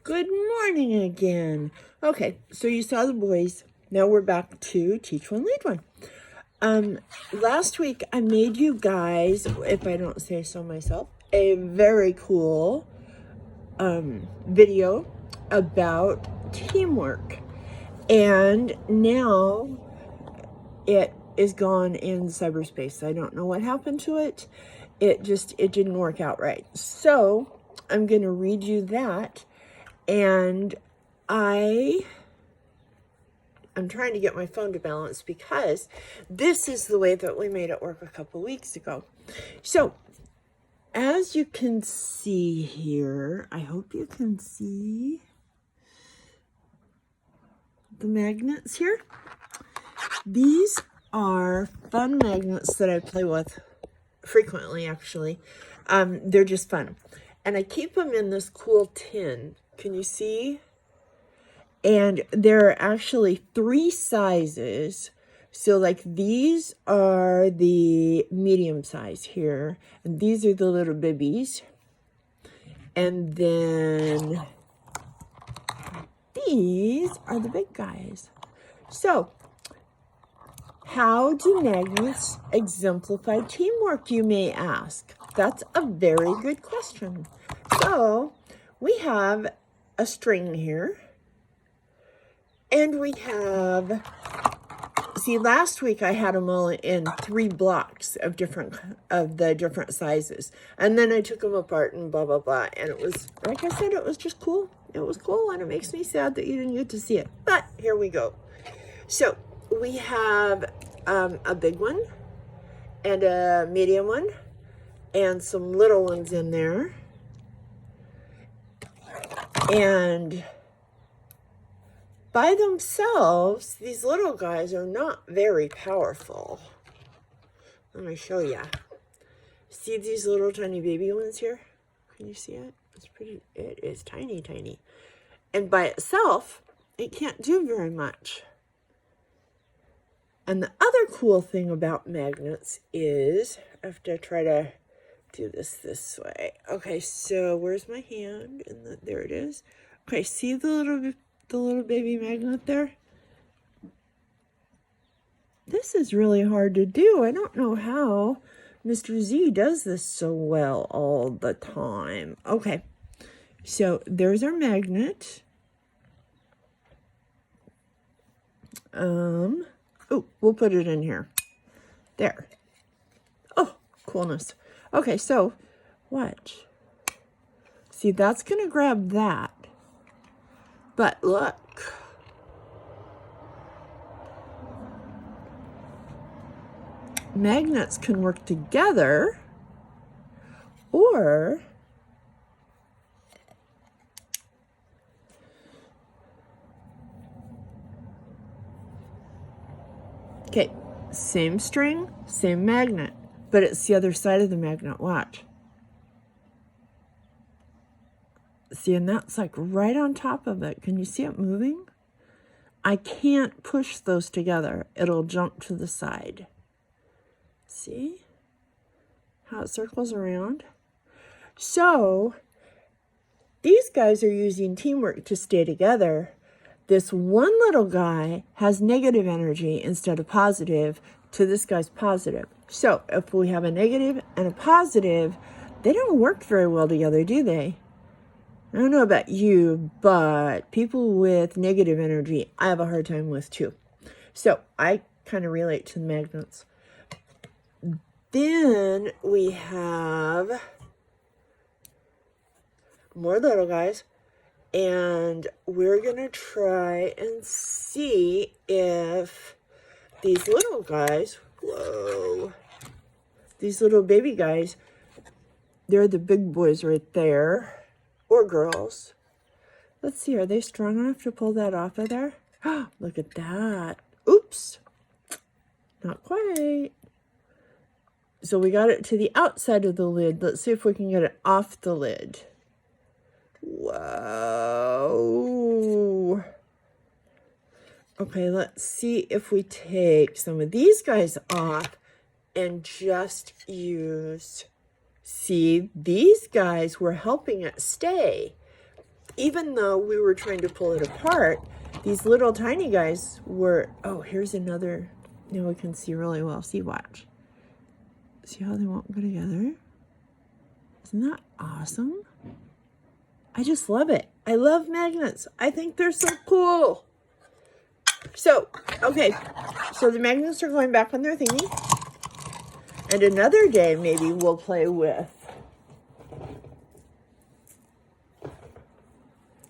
Good morning again. Okay, so you saw the boys. Now we're back to Teach One, Lead One. Last week I made you guys, if I don't say so myself, a very cool video about teamwork. And now it is gone in cyberspace. I don't know what happened to it. It didn't work out right. So I'm going to read you that. And I'm trying to get my phone to balance because this is the way that we made it work a couple weeks ago. So as you can see here, I hope you can see the magnets here. These are fun magnets that I play with frequently, actually. They're just fun. And I keep them in this cool tin. Can you see? And there are actually 3 sizes. So like these are the medium size here. And these are the little bibbies. And then these are the big guys. So how do magnets exemplify teamwork, you may ask? That's a very good question. So we have a string here. And we have, see, last week I had them all in 3 blocks of the different sizes. And then I took them apart and blah, blah, blah. And it was, like I said, it was just cool. It was cool, and it makes me sad that you didn't get to see it. But here we go. So we have a big one and a medium one and some little ones in there. And by themselves, these little guys are not very powerful. Let me show you. See these little tiny baby ones here? Can you see it? It is tiny, tiny. And by itself, it can't do very much. And the other cool thing about magnets is, I have to try to do this way. Okay, so where's my hand? And there it is. Okay, see the little baby magnet there? This is really hard to do. I don't know how Mr. Z does this so well all the time. Okay, so there's our magnet. Oh, we'll put it in here. There. Oh, coolness. Okay, so watch. See, that's going to grab that. But look. Magnets can work together, or okay, same string, same magnet, but it's the other side of the magnet. Watch. See, and that's like right on top of it. Can you see it moving? I can't push those together. It'll jump to the side. See how it circles around? So these guys are using teamwork to stay together. This one little guy has negative energy instead of positive to this guy's positive. So if we have a negative and a positive, they don't work very well together, do they? I don't know about you, but people with negative energy, I have a hard time with too. So I kind of relate to the magnets. Then we have more little guys, and we're going to try and see if these little guys, whoa, these little baby guys, they're the big boys right there, or girls. Let's see, are they strong enough to pull that off of there? Look at that. Oops, not quite. So we got it to the outside of the lid. Let's see if we can get it off the lid. Whoa. Okay, let's see if we take some of these guys off and just use, see, these guys were helping it stay. even though we were trying to pull it apart, these little tiny guys were, oh, here's another, now we can see really well. See, watch. See how they won't go together? Isn't that awesome? I just love it. I love magnets. I think they're so cool. So, okay, so the magnets are going back on their thingy. And another day, maybe we'll play with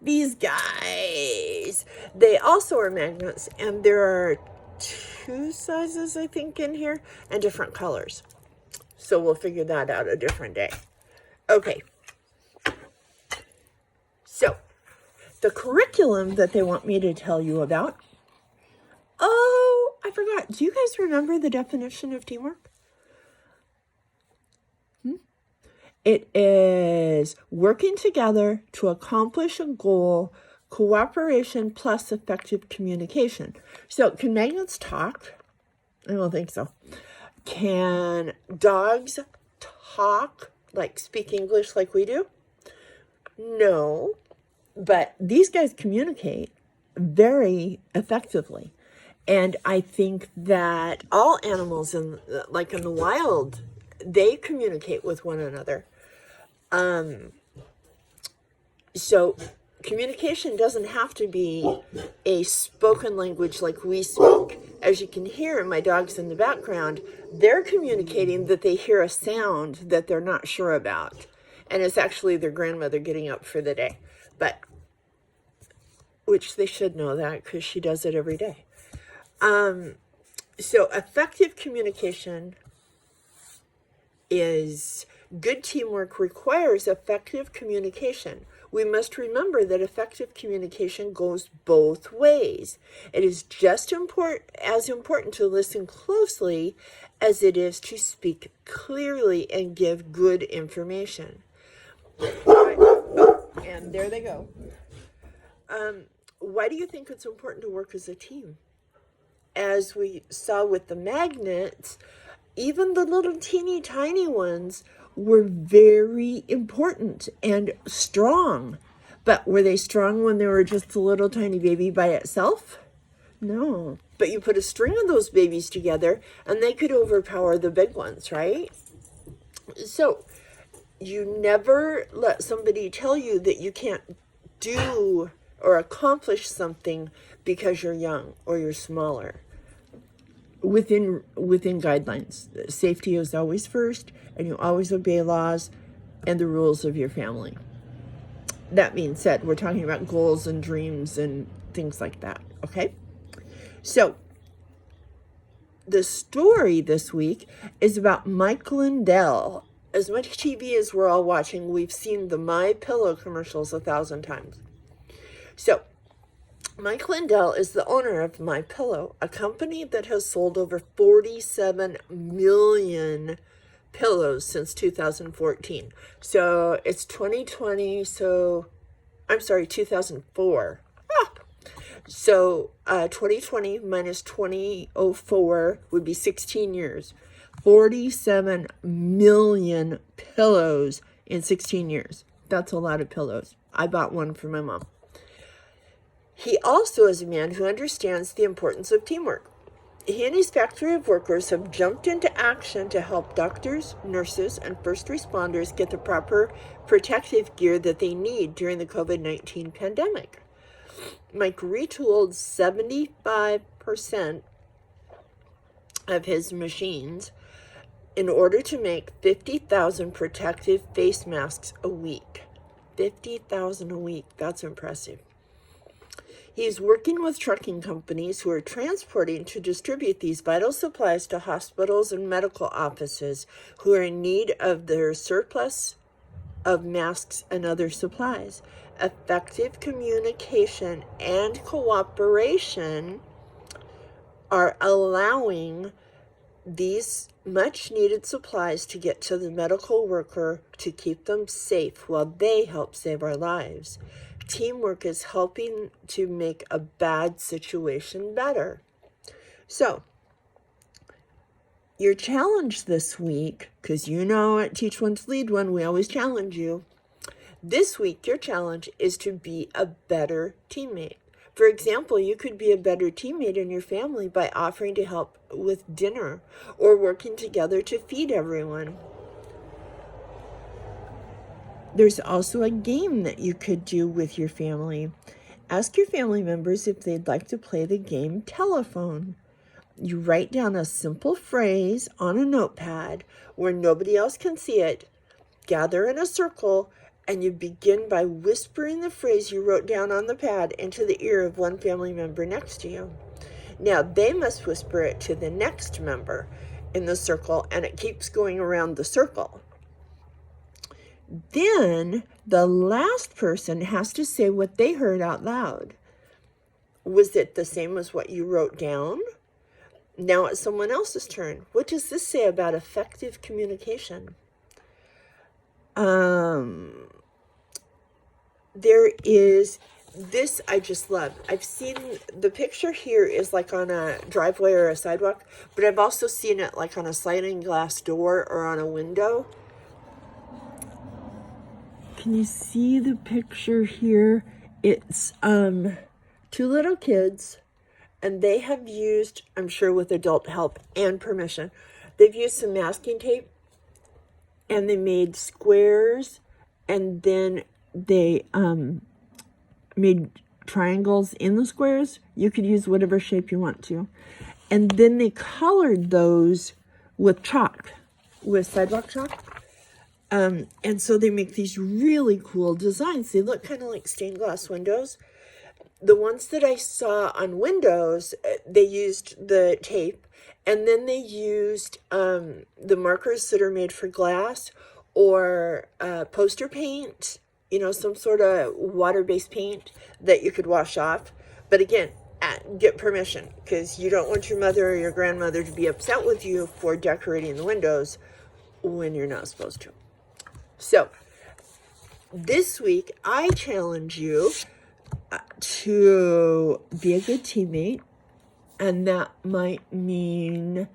these guys. They also are magnets, and there are 2 sizes, I think, in here, and different colors. So we'll figure that out a different day. Okay. So, the curriculum that they want me to tell you about. Oh, I forgot. Do you guys remember the definition of teamwork? It is working together to accomplish a goal, cooperation plus effective communication. So, can magnets talk? I don't think so. Can dogs talk, like speak English like we do? No, but these guys communicate very effectively. And I think that all animals, like in the wild, they communicate with one another. So communication doesn't have to be a spoken language like we speak. As you can hear, my dog's in the background, they're communicating that they hear a sound that they're not sure about. And it's actually their grandmother getting up for the day. But, which they should know that because she does it every day. So effective communication is good teamwork requires effective communication. We must remember that effective communication goes both ways. It is just as important to listen closely as it is to speak clearly and give good information. Oh, and there they go. Why do you think it's important to work as a team? As we saw with the magnets, even the little teeny tiny ones were very important and strong. But were they strong when they were just a little tiny baby by itself? No. But you put a string of those babies together and they could overpower the big ones, right? So you never let somebody tell you that you can't do or accomplish something because you're young or you're smaller. Within guidelines, safety is always first, and you always obey laws and the rules of your family. That being said, we're talking about goals and dreams and things like that, okay? So, the story this week is about Mike Lindell. As much TV as we're all watching, we've seen the My Pillow commercials 1,000 times. So, Mike Lindell is the owner of My Pillow, a company that has sold over 47 million pillows since 2014. So it's 2020, 2004. So 2020 minus 2004 would be 16 years. 47 million pillows in 16 years. That's a lot of pillows. I bought one for my mom. He also is a man who understands the importance of teamwork. He and his factory of workers have jumped into action to help doctors, nurses, and first responders get the proper protective gear that they need during the COVID-19 pandemic. Mike retooled 75% of his machines in order to make 50,000 protective face masks a week. 50,000 a week. That's impressive. He's working with trucking companies who are transporting to distribute these vital supplies to hospitals and medical offices who are in need of their surplus of masks and other supplies. Effective communication and cooperation are allowing these much needed supplies to get to the medical worker to keep them safe while they help save our lives. Teamwork is helping to make a bad situation better. So, your challenge this week, because you know at Teach One to Lead One, we always challenge you. This week, your challenge is to be a better teammate. For example, you could be a better teammate in your family by offering to help with dinner or working together to feed everyone. There's also a game that you could do with your family. Ask your family members if they'd like to play the game telephone. You write down a simple phrase on a notepad where nobody else can see it, gather in a circle, and you begin by whispering the phrase you wrote down on the pad into the ear of one family member next to you. Now, they must whisper it to the next member in the circle, and it keeps going around the circle. Then, the last person has to say what they heard out loud. Was it the same as what you wrote down? Now it's someone else's turn. What does this say about effective communication? There is this I just love. I've seen the picture here is like on a driveway or a sidewalk, but I've also seen it like on a sliding glass door or on a window. Can you see the picture here? It's two little kids, and they have used, I'm sure with adult help and permission, they've used some masking tape, and they made squares, and then they made triangles in the squares. You could use whatever shape you want to. And then they colored those with chalk, with sidewalk chalk. And so they make these really cool designs. They look kind of like stained glass windows. The ones that I saw on windows, they used the tape, and then they used the markers that are made for glass, or poster paint, you know, some sort of water-based paint that you could wash off. But again, get permission, because you don't want your mother or your grandmother to be upset with you for decorating the windows when you're not supposed to. So this week, I challenge you to be a good teammate, and that might mean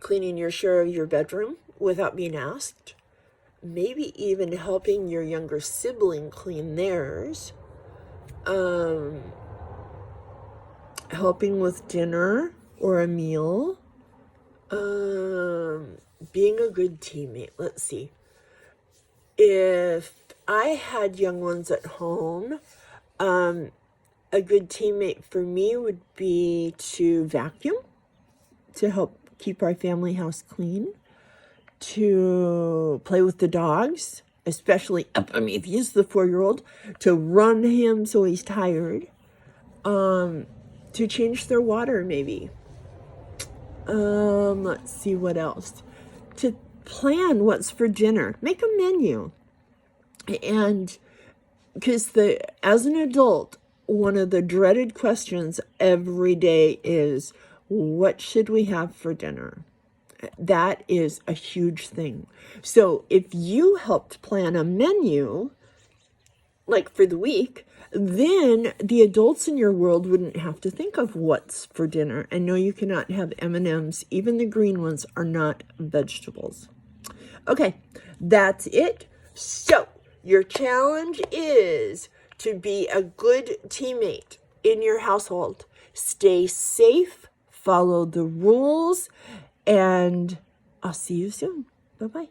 cleaning your share of your bedroom without being asked, maybe even helping your younger sibling clean theirs, helping with dinner or a meal, being a good teammate. Let's see. If I had young ones at home, a good teammate for me would be to vacuum, to help keep our family house clean, to play with the dogs, especially, if he's the 4-year-old, to run him so he's tired, to change their water maybe. Let's see what else. To plan what's for dinner. Make a menu. And because as an adult, one of the dreaded questions every day is, what should we have for dinner? That is a huge thing. So if you helped plan a menu, like for the week, then the adults in your world wouldn't have to think of what's for dinner. And no, you cannot have M&Ms. Even the green ones are not vegetables. Okay, that's it. So your challenge is to be a good teammate in your household. Stay safe, follow the rules, and I'll see you soon. Bye-bye.